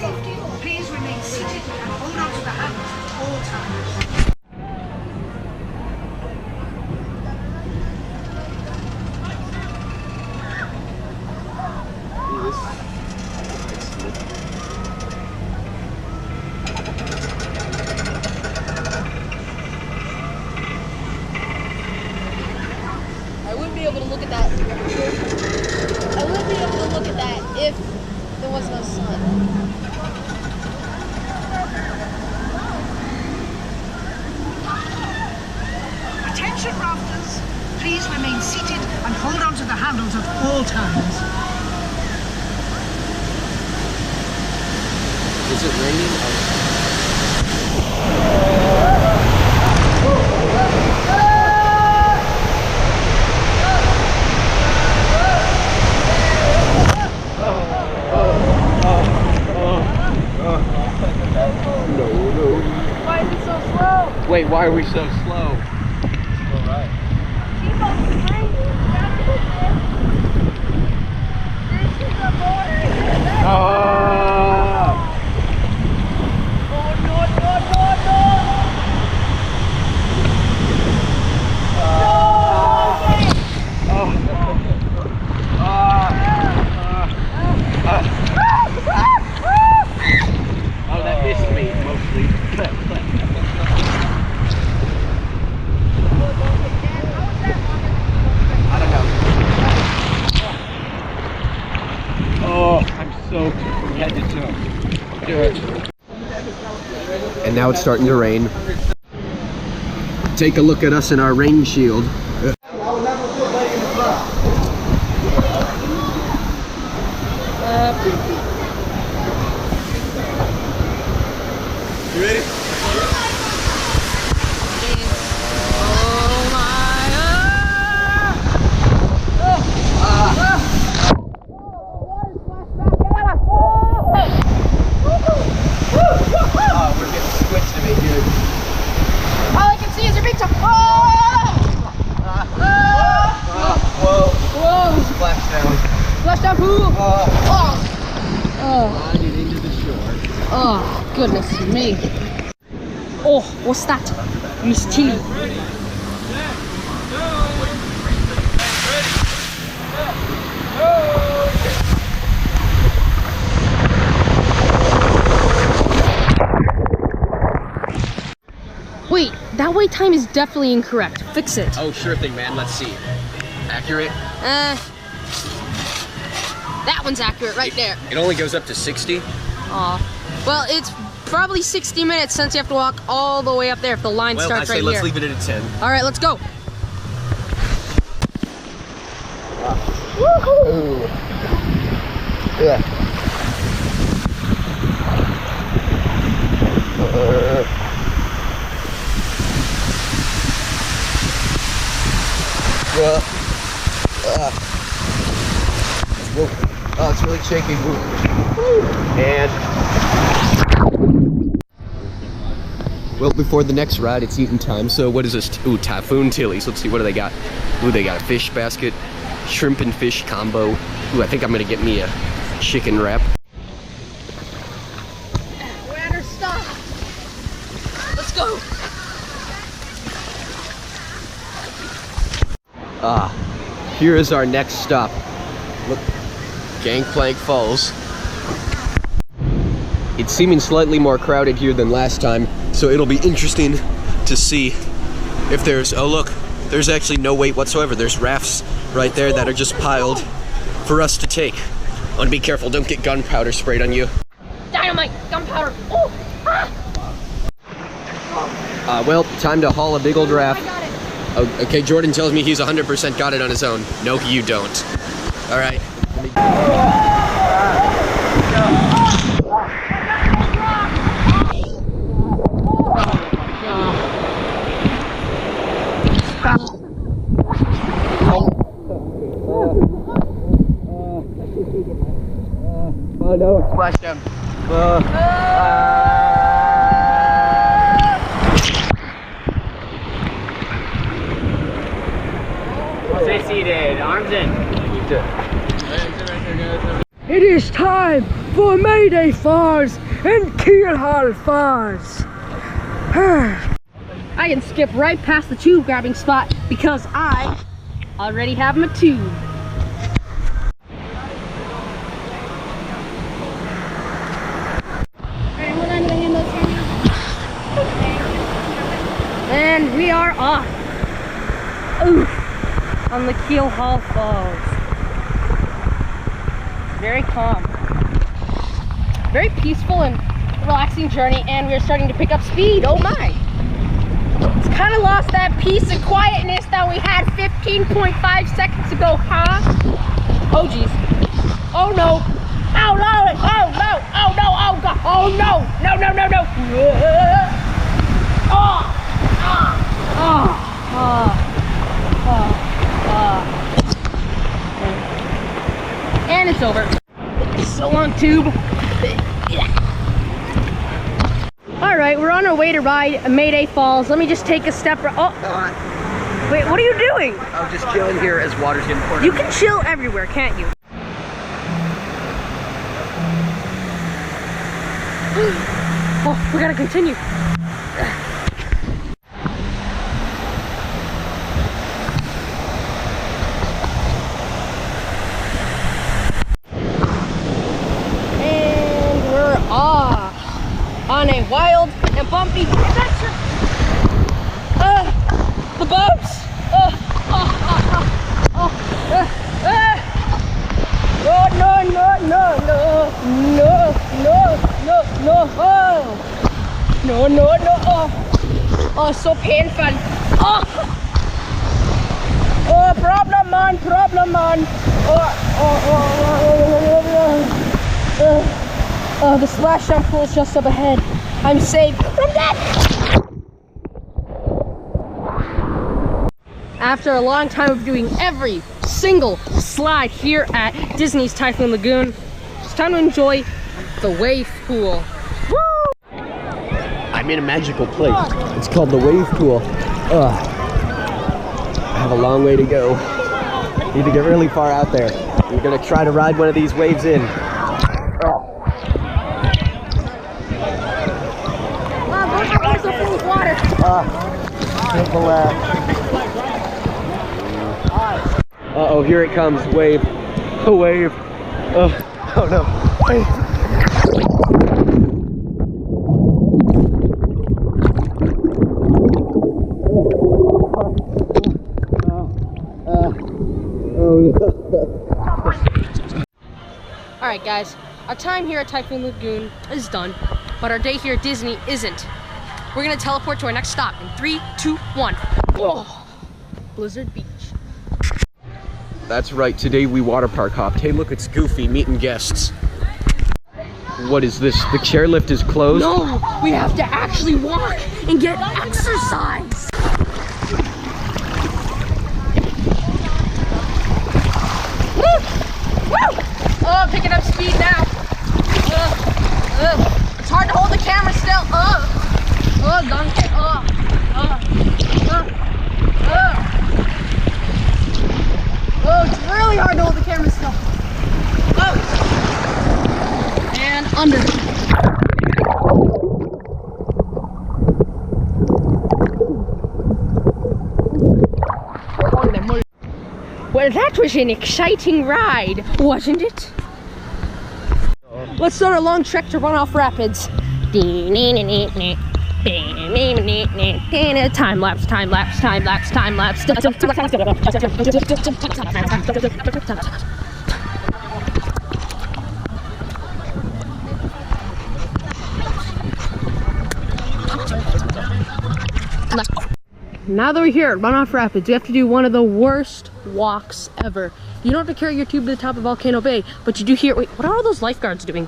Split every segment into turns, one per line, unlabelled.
safety, please remain seated and hold on to the handles at all times.
I wouldn't be able to look at that. I wouldn't be able to look at that if there was no sun.
Attention rafters, please remain seated and hold on to the handles at all times.
Is it raining?
Why is it so slow?
Wait, why are we so slow?
Keep on behind you. This is a boring.
Oh!
No.
Oh, that missed me mostly. I don't know. Oh, I'm soaked from head to toe. Do it. And now it's starting to rain. Take a look at us in our rain shield. You ready? We're getting squished to me, dude.
All I can see is your big toe. Whoa!
Splashdown.
Splashdown pool.
Gliding into the shore.
Oh, goodness me. Oh, what's that? Miss Tilly. Wait, that wait time is definitely incorrect. Fix it.
Oh, sure thing, man. Let's see. Accurate?
That one's accurate right there.
It only goes up to 60.
Aw. Well, it's probably 60 minutes since you have to walk all the way up there if the line
Well,
starts
I say
right
let's
here.
leave it at a 10.
All right, let's go.
Ooh. Yeah. Whoa. Oh, it's really shaking. And well, before the next ride, it's eating time. So what is this? Ooh, Typhoon Tillies. Let's see, what do they got? Ooh, they got a fish basket, shrimp and fish combo. Ooh, I think I'm gonna get me a chicken wrap.
We're at our stop. Let's go.
Here is our next stop. Look, Gangplank Falls. It's seeming slightly more crowded here than last time, so it'll be interesting to see if there's, oh look, there's actually no wait whatsoever. There's rafts right there that are just piled for us to take. I want to be careful, don't get gunpowder sprayed on you.
Dynamite, gunpowder. Oh,
Well, time to haul a big old raft.
I got it.
Oh, okay, Jordan tells me he's 100% got it on his own. No, you don't. All right. Oh no, it splashed down. Stay seated, arms in.
It is time for Mayday Falls and Keelhaul Falls. I can skip right past the tube grabbing spot because I already have my tube. Alright, hold on to the handle for me. And we are off. Ooh, on the Keelhaul Falls. Very calm. Very peaceful and relaxing journey, and we're starting to pick up speed. Oh my! It's kind of lost that peace and quietness that we had 15.5 seconds ago, huh? Oh geez. Oh no. Oh no. Oh no. Oh no. Oh god. Oh no. No, no, no, no. Oh. Oh. Oh. Oh. And it's over. So long, tube. Alright, we're on our way to ride Mayday Falls. Let me just take a step. Oh. Wait, what are you doing?
I'm just chilling here as water's getting poured.
You can chill everywhere, can't you? Oh, we gotta continue. And we're off on a wild and bumpy adventure. The bumps. No, no, no, no, no, no, no, no, oh. No, no, no, oh, so painful. Oh, problem man, problem man. Oh, the splash down pool is just up ahead. I'm safe from that. After a long time of doing every single slide here at Disney's Typhoon Lagoon, it's time to enjoy the wave pool. Woo!
I'm in a magical place. It's called the wave pool. I have a long way to go. Need to get really far out there. We're gonna try to ride one of these waves in.
Wow, both our arms are full of water.
Simple uh-oh, here it comes. Wave. A wave. Oh no.
Alright guys, our time here at Typhoon Lagoon is done, but our day here at Disney isn't. We're gonna teleport to our next stop in 3, 2, 1. Oh, Blizzard Beach.
That's right, today we water park hopped. Hey look, it's Goofy meeting guests. What is this? The chairlift is closed?
No, we have to actually walk and get exercise. Woo! Woo! Oh, I'm picking up speed now. It's hard to hold the camera still. Donkey. Oh, it's really hard to hold the camera still. Oh! And under. Well, that was an exciting ride, wasn't it? Let's start a long trek to Runoff Rapids. Time lapse, time lapse, time lapse, time lapse. Now that we're here at Runoff Rapids, we have to do one of the worst walks ever. You don't have to carry your tube to the top of Volcano Bay, but you do here. Wait, what are all those lifeguards doing?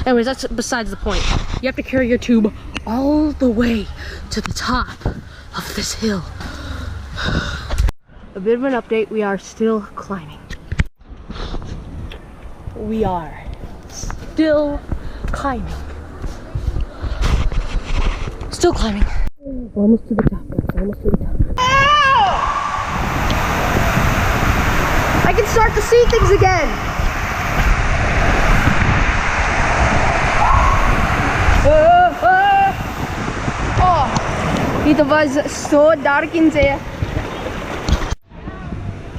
Anyways, that's besides the point. You have to carry your tube all the way to the top of this hill. A bit of an update, we are still climbing. We are still climbing. Still climbing. Almost to the top, guys, almost to the top. I can start to see things again. It was so dark in there.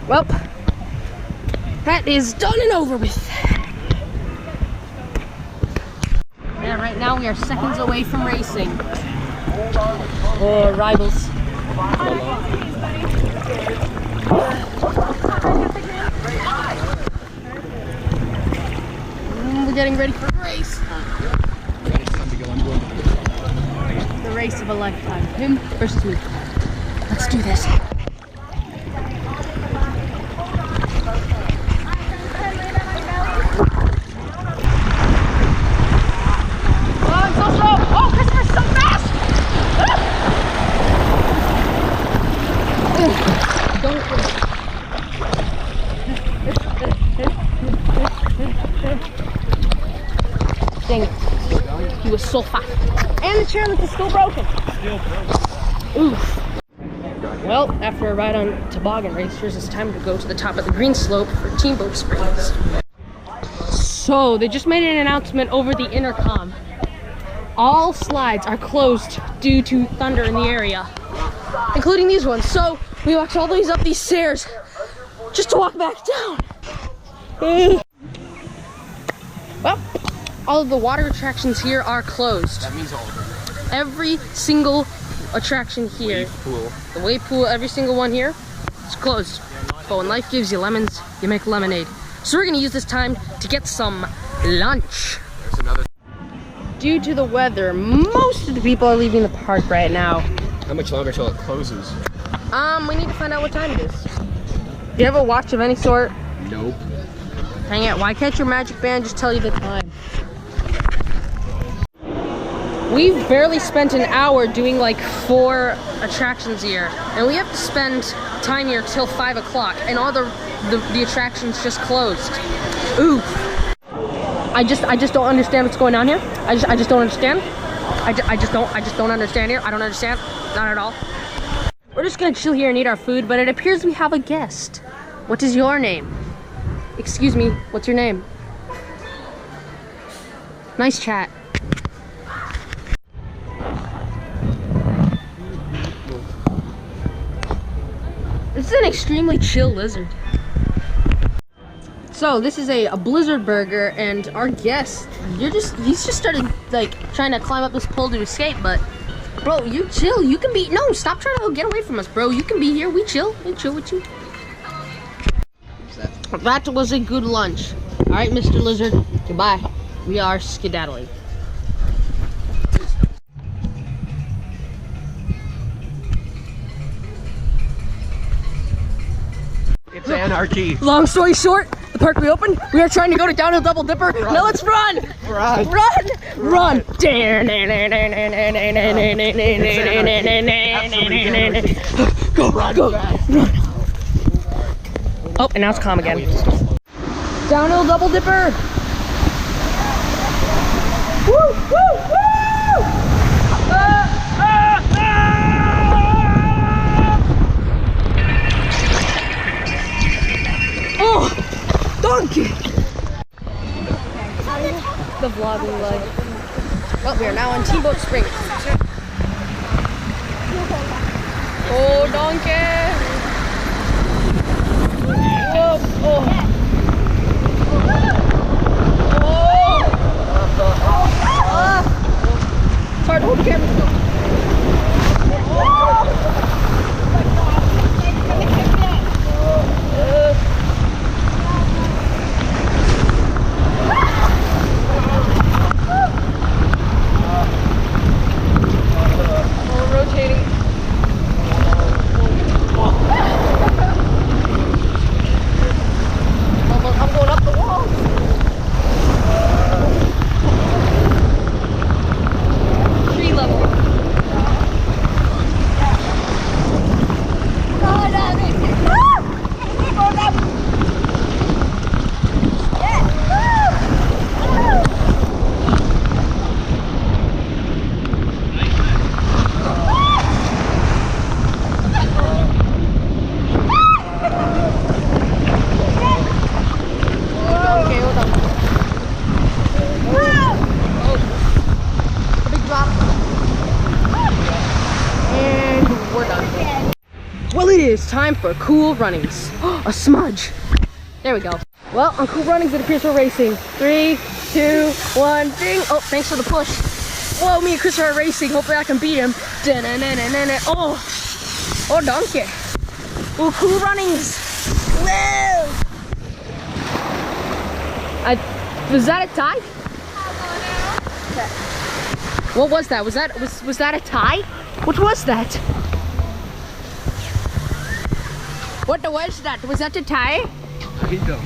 Well, that is done and over with. And right now we are seconds away from racing. Or rivals. We're getting ready for the race. The race of a lifetime. Him versus me. Let's do this. Dang it. He was so fast. And the chairlift is still broken. Oof. Well, after a ride on toboggan racers, it's time to go to the top of the green slope for Teamboat Springs. So, they just made an announcement over the intercom. All slides are closed due to thunder in the area, including these ones. So, we walked all these up these stairs just to walk back down. Well, all of the water attractions here are closed.
That means all of them.
Every single attraction here, the wave pool, every single one here, is closed. But when life gives you lemons, you make lemonade. So we're gonna use this time to get some lunch.
There's another.
Due to the weather, most of the people are leaving the park right now.
How much longer till it closes?
We need to find out what time it is. Do you have a watch of any sort?
Nope.
Hang it, why can't your magic band just tell you the time? We've barely spent an hour doing like 4 attractions here, and we have to spend time here till 5 o'clock, and all the attractions just closed. Ooh. I just don't understand what's going on here. I just don't understand. I just don't understand here. I don't understand. Not at all. We're just gonna chill here and eat our food, but it appears we have a guest. What is your name? Excuse me, what's your name? Nice chat. This is an extremely chill lizard. So this is a blizzard burger, and our guest, he's just started like trying to climb up this pole to escape, but bro, you chill, you can be, no, stop trying to get away from us, bro. You can be here, we chill with you. That was a good lunch. All right, Mr. Lizard, goodbye. We are skedaddling.
It's anarchy.
Long story short, the park reopened. We are trying to go to Downhill Double Dipper. Run. Now let's run!
Run!
Run! Go! Run! Oh, and now it's calm again. Downhill Double Dipper! Woo! Woo! Woo! Oh! Donkey! The vlogging life. Well, we are now on Teamboat Springs. Oh, donkey! Whoa! Oh! It's hard to hold the camera still. Rotating. time for Cool Runnings. A smudge. There we go. Well, on Cool Runnings, it appears we're racing. 3, 2, 1, ding. Oh, thanks for the push. Whoa, me and Chris are racing. Hopefully I can beat him. Oh, oh, donkey. Oh, Cool Runnings. Whoa. Was that a tie? Okay. What was that? Was that a tie? What was that? What was that? Was that a tie?
I don't know.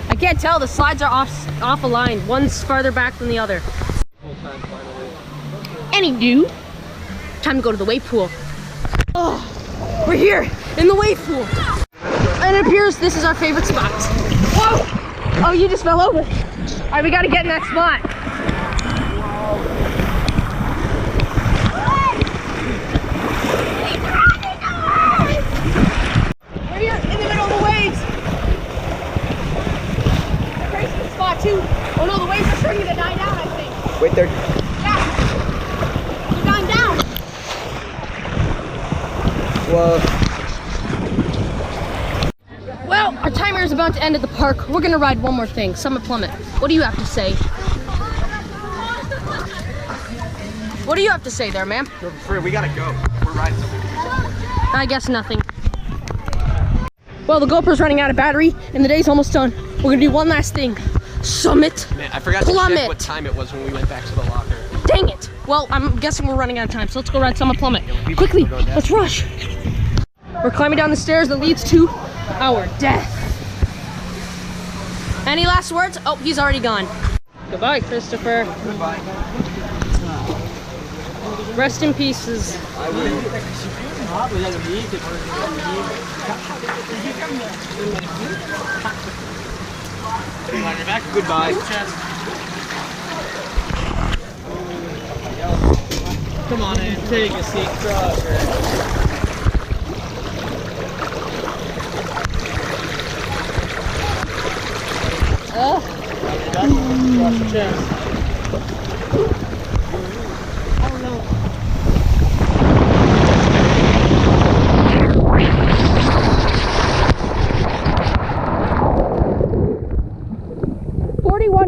I can't tell. The slides are off aligned. One's farther back than the other. Anywho, time to go to the wave pool. Oh, we're here in the wave pool. And it appears this is our favorite spot. Whoa! Oh, you just fell over. All right, we gotta get in that spot. We're here in the middle of the waves. Crazy spot too. Oh no, the waves are starting to die down, I think.
Wait there.
Yeah. They're dying down.
Whoa.
Well, our timer is about to end at the park. We're gonna ride one more thing, Summit Plummet. What do you have to say? What do you have to say there, ma'am?
We gotta go. We're riding something.
I guess nothing. Well, the GoPro's running out of battery and the day's almost done. We're gonna do one last thing. Summit
Man, I forgot to
Plummet.
check what time it was when we went back to the locker.
Dang it! Well, I'm guessing we're running out of time, so let's go ride Summit Plummet. Quickly, let's rush. We're climbing down the stairs that leads to our death. Any last words? Oh, he's already gone. Goodbye, Christopher.
Goodbye.
Rest in pieces.
I will. Goodbye.
Come on in, take a seat, Crocker.
Oh.
Watch your chest.
Oh no.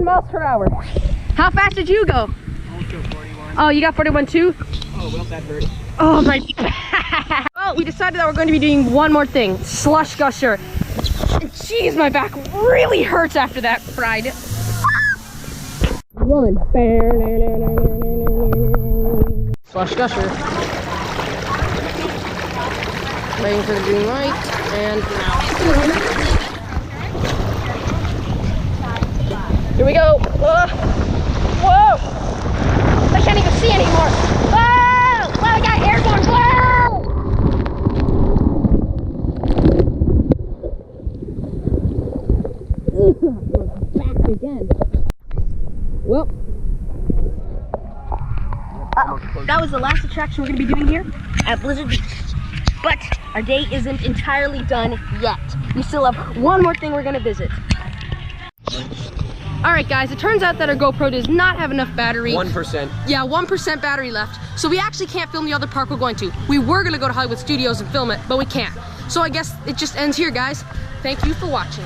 miles per hour. How fast did you go?
Also 41.
Oh, you got 41 too?
Oh, well, that hurt.
Oh my. Well, we decided that we're going to be doing one more thing. Slush gusher. Jeez, my back really hurts after that ride. Run. Slush gusher. Waiting for the green light, and now. Here we go. Whoa! I can't even see anymore. Whoa! Whoa, I got airborne. Whoa! Back again. Well, that was the last attraction we're going to be doing here at Blizzard Beach. But our day isn't entirely done yet. We still have one more thing we're going to visit. Alright guys, it turns out that our GoPro does not have enough battery.
1%.
Yeah, 1% battery left. So we actually can't film the other park we're going to. We were going to go to Hollywood Studios and film it, but we can't. So I guess it just ends here, guys. Thank you for watching.